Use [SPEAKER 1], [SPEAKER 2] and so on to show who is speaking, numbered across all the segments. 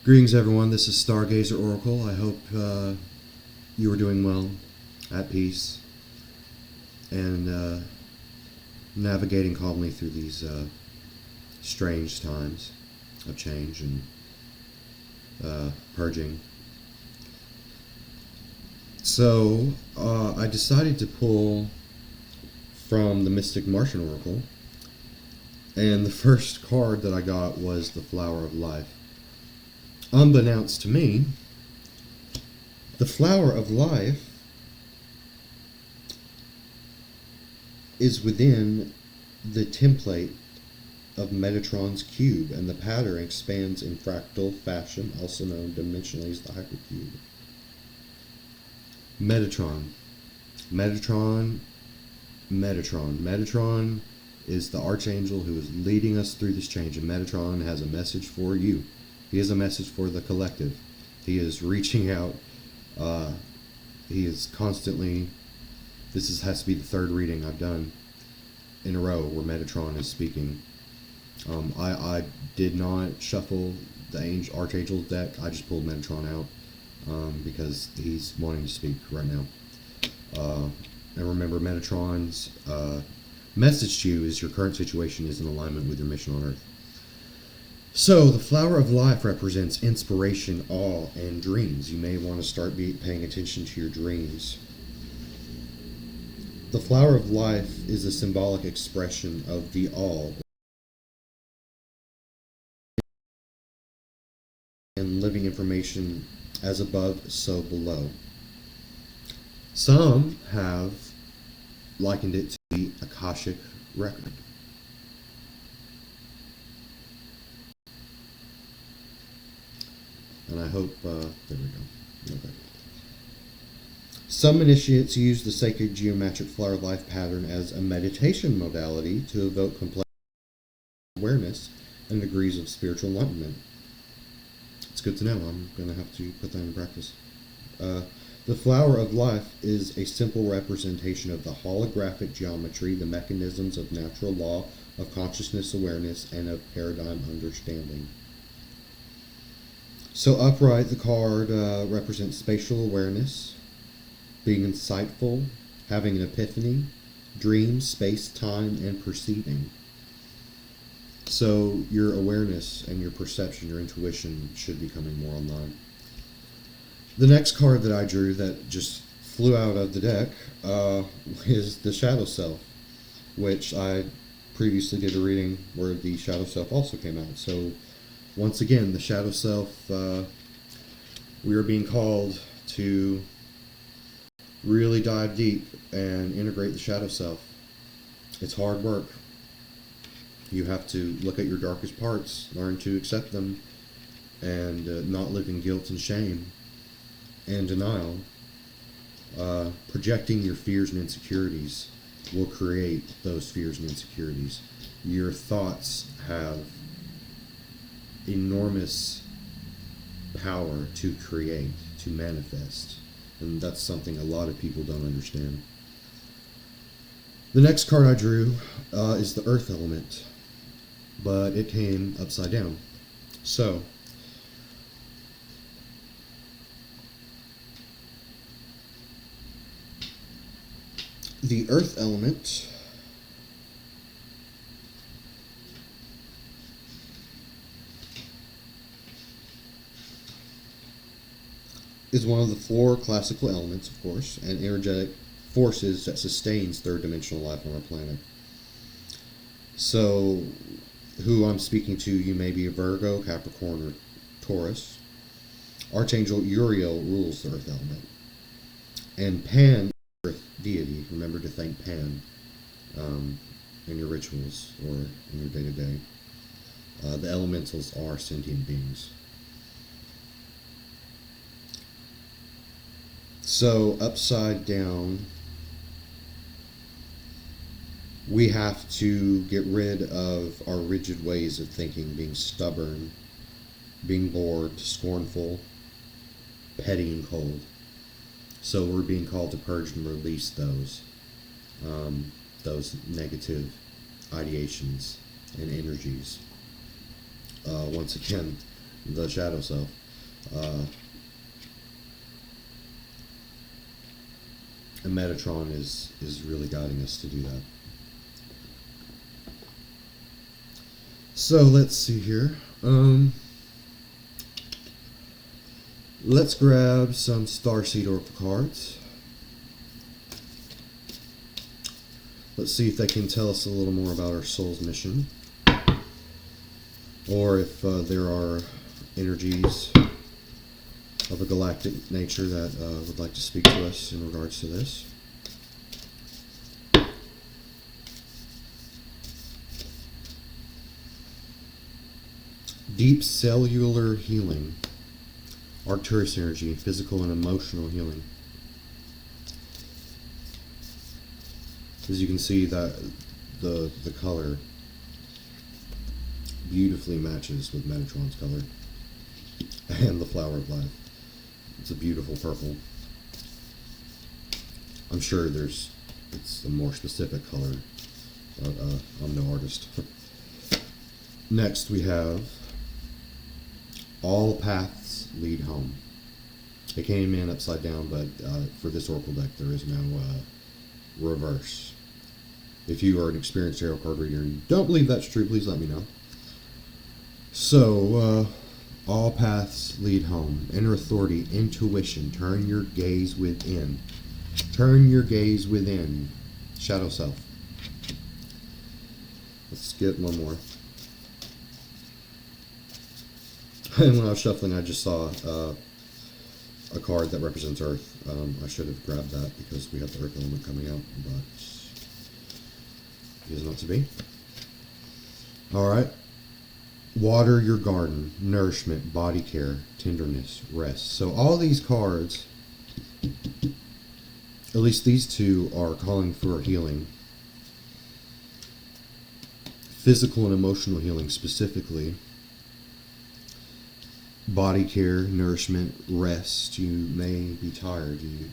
[SPEAKER 1] Greetings, everyone. This is Stargazer Oracle. I hope you are doing well, at peace, and navigating calmly through these strange times of change and purging. So, I decided to pull from the Mystic Martian Oracle, and the first card that I got was the Flower of Life. Unbeknownst to me, the Flower of Life is within the template of Metatron's cube, and the pattern expands in fractal fashion, also known dimensionally as the hypercube. Metatron. Metatron is the Archangel who is leading us through this change, and Metatron has a message for you. He has a message for the collective. He is reaching out. He is constantly. Has to be the third reading I've done in a row where Metatron is speaking. I did not shuffle the Archangel deck. I just pulled Metatron out because he's wanting to speak right now. And remember, Metatron's message to you is your current situation is in alignment with your mission on Earth. So, the Flower of Life represents inspiration, awe, and dreams. You may want to start paying attention to your dreams. The Flower of Life is a symbolic expression of the all and living information as above, so below. Some have likened it to the Akashic record. And I hope, there we go. Okay. Some initiates use the sacred geometric flower of life pattern as a meditation modality to evoke complex awareness and degrees of spiritual enlightenment. It's good to know. I'm going to have to put that in practice. The flower of life is a simple representation of the holographic geometry, the mechanisms of natural law, of consciousness awareness, and of paradigm understanding. So upright, the card represents spatial awareness, being insightful, having an epiphany, dreams, space, time, and perceiving. So your awareness and your perception, your intuition should be coming more online. The next card that I drew that just flew out of the deck is the Shadow Self, which I previously did a reading where the Shadow Self also came out. So once again, the Shadow Self, we are being called to really dive deep and integrate the Shadow Self. It's hard work. You have to look at your darkest parts, learn to accept them, and not live in guilt and shame and denial. Projecting your fears and insecurities will create those fears and insecurities. Your thoughts have enormous power to create, to manifest, and that's something a lot of people don't understand. The next card I drew is the Earth element, but it came upside down. So the Earth element is one of the four classical elements, of course, and energetic forces that sustains third dimensional life on our planet. So, who I'm speaking to, you may be a Virgo, Capricorn, or Taurus. Archangel Uriel rules the Earth element. And Pan, Earth deity, remember to thank Pan in your rituals or in your day-to-day. The elementals are sentient beings. So, upside down, we have to get rid of our rigid ways of thinking, being stubborn, being bored, scornful, petty, and cold. So we're being called to purge and release those negative ideations and energies. Once again, the shadow self. Uh, and Metatron is really guiding us to do that. So let's see here. Let's grab some Starseed Oracle cards. Let's see if they can tell us a little more about our soul's mission, or if there are energies of a galactic nature that would like to speak to us in regards to this. Deep cellular healing, Arcturus energy, physical and emotional healing. As you can see, that the color beautifully matches with Metatron's color and the flower of life. It's a beautiful purple. I'm sure it's a more specific color, but I'm no artist. Next we have All Paths Lead Home. It came in upside down, but for this Oracle deck there is no reverse. If you are an experienced tarot card reader and you don't believe that's true, please let me know. So, all paths lead home. Inner authority, intuition. Turn your gaze within. Turn your gaze within. Shadow self. Let's get one more. And when I was shuffling, I just saw a card that represents Earth. I should have grabbed that because we have the Earth element coming out, but it is not to be. Alright. Water your garden, nourishment, body care, tenderness, rest. So all these cards, at least these two, are calling for healing. Physical and emotional healing specifically. Body care, nourishment, rest. You may be tired. You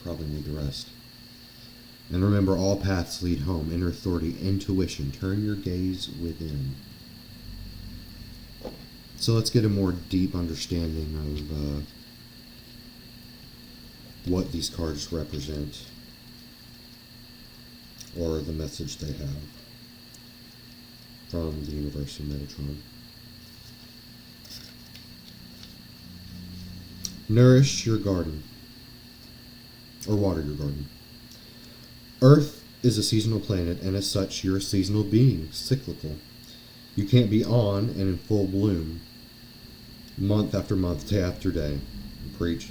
[SPEAKER 1] probably need to rest. And remember, all paths lead home. Inner authority, intuition. Turn your gaze within. So let's get a more deep understanding of what these cards represent, or the message they have from the universe and Metatron. Nourish your garden, or water your garden. Earth is a seasonal planet, and as such, you're a seasonal being, cyclical. You can't be on and in full bloom month after month, day after day. Preach.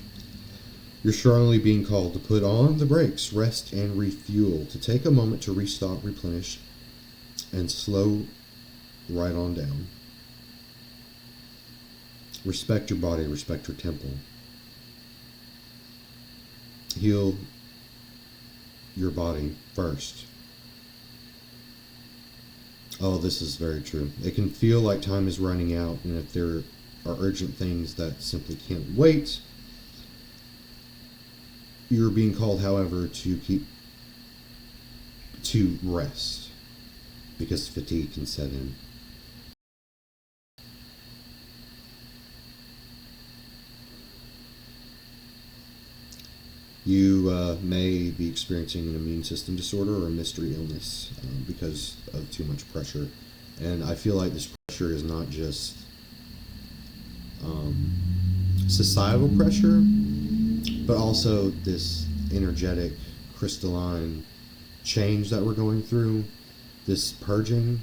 [SPEAKER 1] You're strongly being called to put on the brakes, rest and refuel, to take a moment to restock, replenish, and slow right on down. Respect your body, respect your temple. Heal your body first. Oh, this is very true. It can feel like time is running out, and if there are urgent things that simply can't wait, you're being called, however, to rest, because fatigue can set in. You may be experiencing an immune system disorder or a mystery illness because of too much pressure. And I feel like this pressure is not just societal pressure, but also this energetic, crystalline change that we're going through. This purging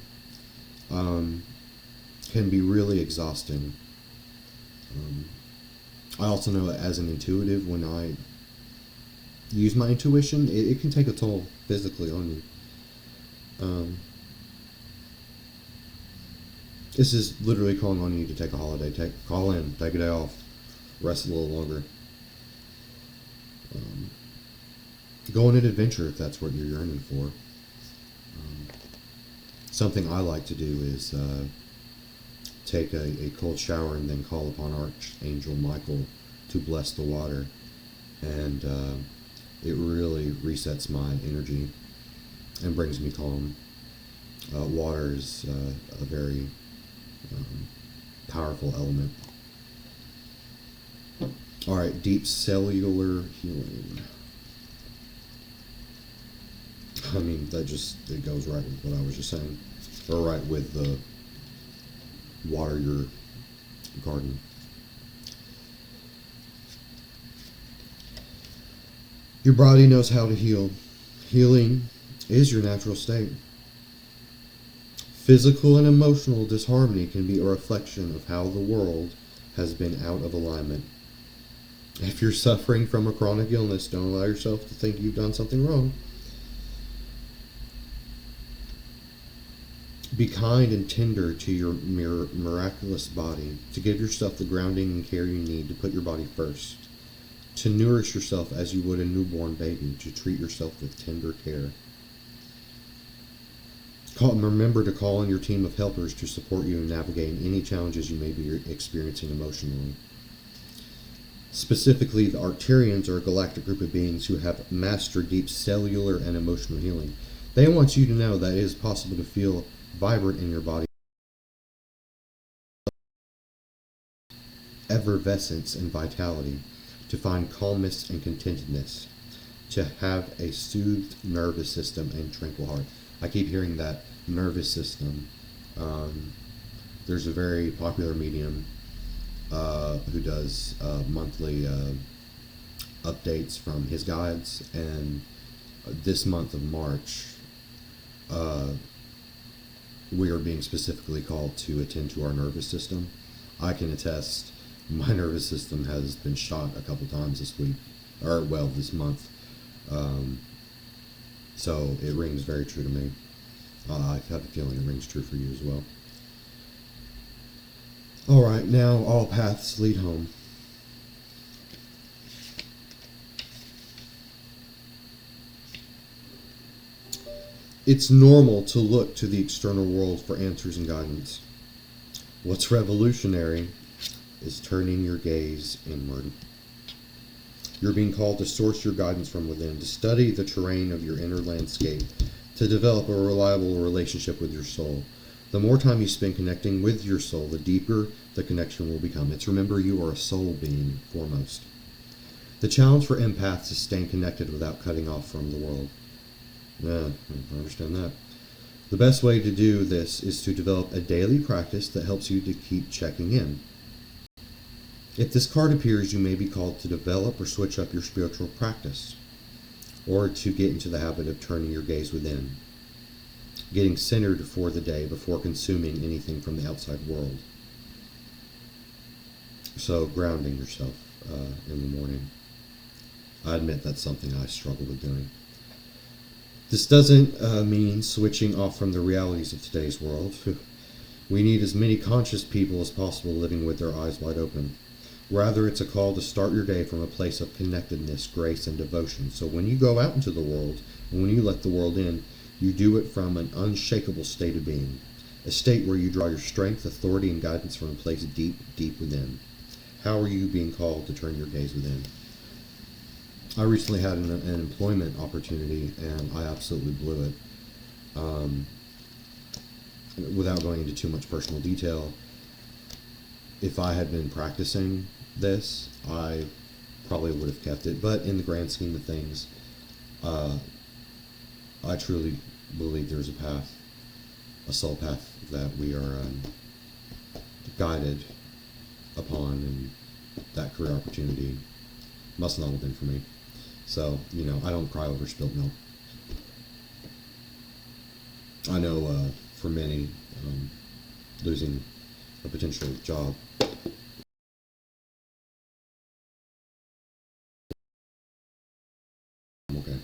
[SPEAKER 1] can be really exhausting. I also know that as an intuitive, when I use my intuition, it can take a toll physically on me. This is literally calling on you to take a holiday. Call in, take a day off, rest a little longer. Go on an adventure if that's what you're yearning for. Something I like to do is take a cold shower and then call upon Archangel Michael to bless the water. And it really resets my energy and brings me calm. Water is a very powerful element All right, deep cellular healing. I mean, it goes right with what I was just saying, or right with the water your garden. Your body knows how to heal. Healing is your natural state. Physical and emotional disharmony can be a reflection of how the world has been out of alignment. If you're suffering from a chronic illness, don't allow yourself to think you've done something wrong. Be kind and tender to your miraculous body, to give yourself the grounding and care you need to put your body first, to nourish yourself as you would a newborn baby, to treat yourself with tender care. Remember to call on your team of helpers to support you in navigating any challenges you may be experiencing emotionally. Specifically, the Arcturians are a galactic group of beings who have mastered deep cellular and emotional healing. They want you to know that it is possible to feel vibrant in your body, effervescence and vitality, to find calmness and contentedness, to have a soothed nervous system and tranquil heart. I keep hearing that nervous system. There's a very popular medium who does monthly updates from his guides, and this month of March, we are being specifically called to attend to our nervous system. I can attest, my nervous system has been shot a couple times this week, or well, this month. So it rings very true to me. I have a feeling it rings true for you as well. Alright, now all paths lead home. It's normal to look to the external world for answers and guidance. What's revolutionary is turning your gaze inward. You're being called to source your guidance from within, to study the terrain of your inner landscape, to develop a reliable relationship with your soul. The more time you spend connecting with your soul, the deeper the connection will become. It's remember you are a soul being foremost. The challenge for empaths is staying connected without cutting off from the world. Yeah, I understand that. The best way to do this is to develop a daily practice that helps you to keep checking in. If this card appears, you may be called to develop or switch up your spiritual practice, or to get into the habit of turning your gaze within, getting centered for the day before consuming anything from the outside world. So grounding yourself in the morning. I admit that's something I struggle with doing. This doesn't mean switching off from the realities of today's world. We need as many conscious people as possible living with their eyes wide open. Rather, it's a call to start your day from a place of connectedness, grace, and devotion. So when you go out into the world, and when you let the world in, you do it from an unshakable state of being. A state where you draw your strength, authority, and guidance from a place deep, deep within. How are you being called to turn your gaze within? I recently had an employment opportunity, and I absolutely blew it. Without going into too much personal detail, if I had been practicing this, I probably would have kept it. But in the grand scheme of things, I truly believe there's a path, a soul path that we are guided upon, and that career opportunity must not have been for me. So, I don't cry over spilled milk. I know for many, losing a potential job okay.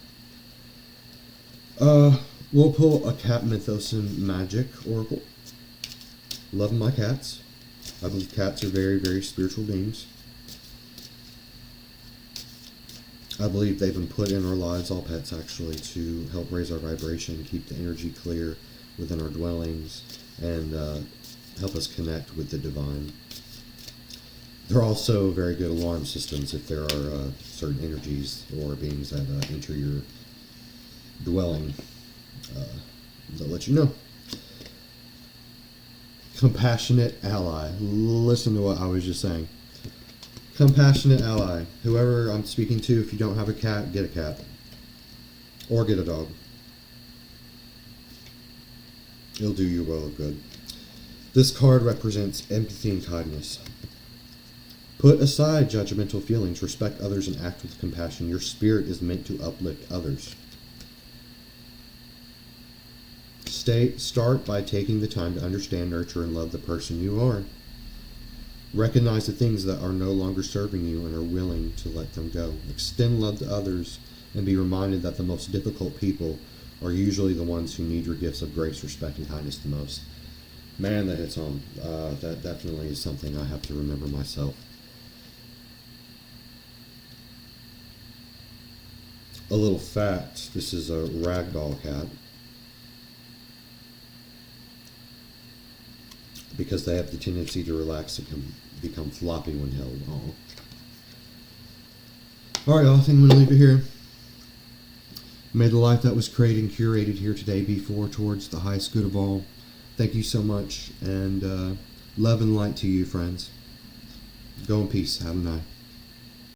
[SPEAKER 1] We'll pull a cat mythos and magic oracle. Love my cats. I believe cats are very, very spiritual beings. I believe they've been put in our lives, all pets actually, to help raise our vibration, keep the energy clear within our dwellings, and help us connect with the divine. They're also very good alarm systems if there are certain energies or beings that enter your dwelling. They'll let you know. Compassionate ally. Listen to what I was just saying. Compassionate ally. Whoever I'm speaking to, if you don't have a cat, get a cat. Or get a dog. It'll do you well of good. This card represents empathy and kindness. Put aside judgmental feelings, respect others, and act with compassion. Your spirit is meant to uplift others. Start by taking the time to understand, nurture, and love the person you are. Recognize the things that are no longer serving you and are willing to let them go. Extend love to others and be reminded that the most difficult people are usually the ones who need your gifts of grace, respect, and kindness the most. Man, that hits home. That definitely is something I have to remember myself. A little fact, this is a ragdoll cat. Because they have the tendency to relax and become floppy when held. Alright, y'all, I think I'm going to leave it here. May the life that was created and curated here today be for towards the highest good of all. Thank you so much, and love and light to you, friends. Go in peace. Have a night.